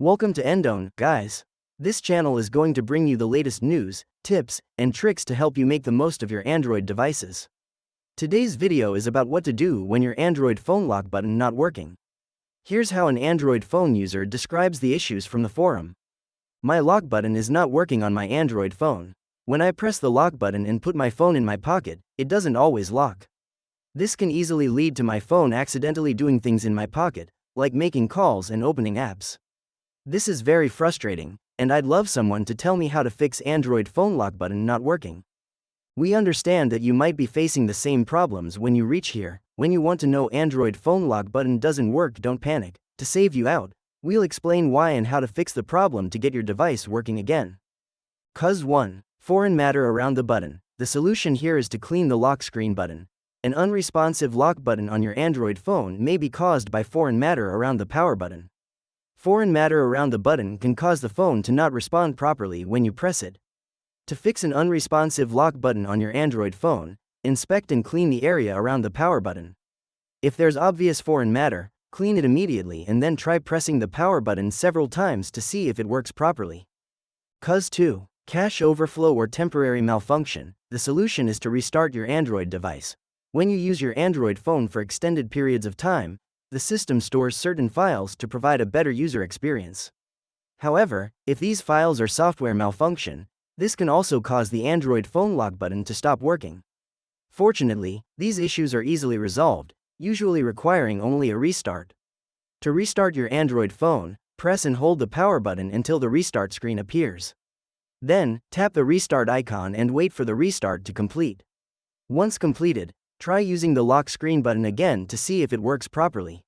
Welcome to Endone, guys. This channel is going to bring you the latest news, tips, and tricks to help you make the most of your Android devices. Today's video is about what to do when your Android phone lock button not working. Here's how an Android phone user describes the issues from the forum. My lock button is not working on my Android phone. When I press the lock button and put my phone in my pocket, it doesn't always lock. This can easily lead to my phone accidentally doing things in my pocket, like making calls and opening apps. This is very frustrating, and I'd love someone to tell me how to fix Android phone lock button not working. We understand that you might be facing the same problems when you reach here. When you want to know Android phone lock button doesn't work, don't panic. To save you out, we'll explain why and how to fix the problem to get your device working again. Cause 1. Foreign matter around the button. The solution here is to clean the lock screen button. An unresponsive lock button on your Android phone may be caused by foreign matter around the power button. Foreign matter around the button can cause the phone to not respond properly when you press it. To fix an unresponsive lock button on your Android phone, inspect and clean the area around the power button. If there's obvious foreign matter, clean it immediately and then try pressing the power button several times to see if it works properly. Cause 2. Cache overflow or temporary malfunction. The solution is to restart your Android device. When you use your Android phone for extended periods of time, the system stores certain files to provide a better user experience. However, if these files are software malfunction, this can also cause the Android phone lock button to stop working. Fortunately, these issues are easily resolved, usually requiring only a restart. To restart your Android phone, press and hold the power button until the restart screen appears. Then, tap the restart icon and wait for the restart to complete. Once completed, try using the lock screen button again to see if it works properly.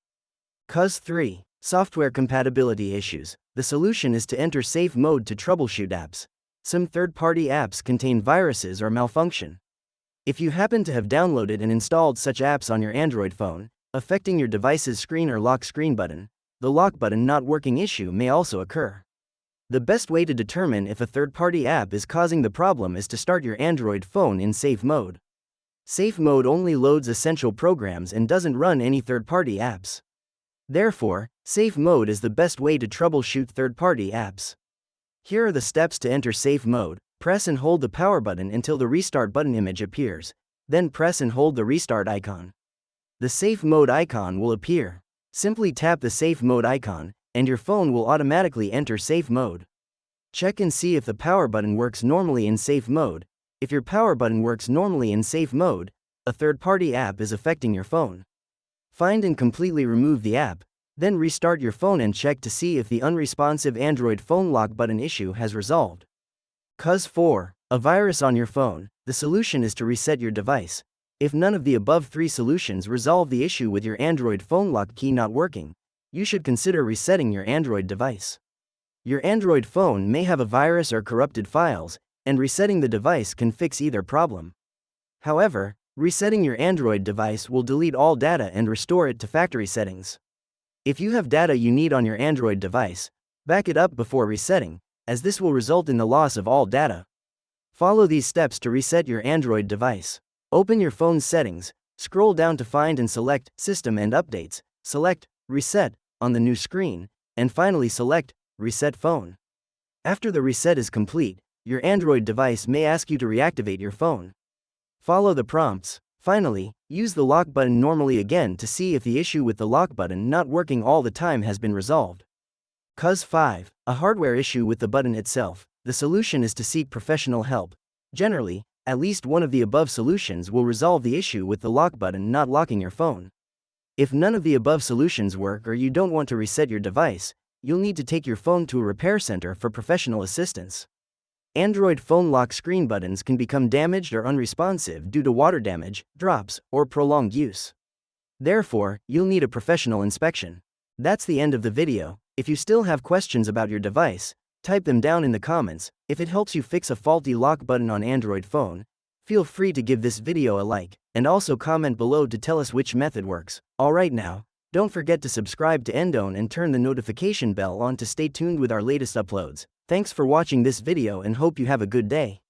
Cause 3. Software compatibility issues. The solution is to enter safe mode to troubleshoot apps. Some third-party apps contain viruses or malfunction. If you happen to have downloaded and installed such apps on your Android phone, affecting your device's screen or lock screen button, the lock button not working issue may also occur. The best way to determine if a third-party app is causing the problem is to start your Android phone in safe mode. Safe mode only loads essential programs and doesn't run any third-party apps. Therefore, safe mode is the best way to troubleshoot third-party apps. Here are the steps to enter safe mode. Press and hold the power button until the restart button image appears. Then press and hold the restart icon. The safe mode icon will appear. Simply tap the safe mode icon, and your phone will automatically enter safe mode. Check and see if the power button works normally in safe mode. If your power button works normally in safe mode, a third-party app is affecting your phone. Find and completely remove the app, then restart your phone and check to see if the unresponsive Android phone lock button issue has resolved. Cause 4. A virus on your phone. The solution is to reset your device. If none of the above 3 solutions resolve the issue with your Android phone lock key not working, you should consider resetting your Android device. Your Android phone may have a virus or corrupted files, and resetting the device can fix either problem. However, resetting your Android device will delete all data and restore it to factory settings. If you have data you need on your Android device, back it up before resetting, as this will result in the loss of all data. Follow these steps to reset your Android device. Open your phone's settings, scroll down to find and select System and Updates, select Reset on the new screen, and finally select Reset Phone. After the reset is complete, your Android device may ask you to reactivate your phone. Follow the prompts. Finally, use the lock button normally again to see if the issue with the lock button not working all the time has been resolved. Cause 5. A hardware issue with the button itself. The solution is to seek professional help. Generally, at least one of the above solutions will resolve the issue with the lock button not locking your phone. If none of the above solutions work or you don't want to reset your device, you'll need to take your phone to a repair center for professional assistance. Android phone lock screen buttons can become damaged or unresponsive due to water damage, drops, or prolonged use. Therefore, you'll need a professional inspection. That's the end of the video. If you still have questions about your device, type them down in the comments. If it helps you fix a faulty lock button on Android phone, feel free to give this video a like, and also comment below to tell us which method works. Alright now, don't forget to subscribe to Endone and turn the notification bell on to stay tuned with our latest uploads. Thanks for watching this video and hope you have a good day.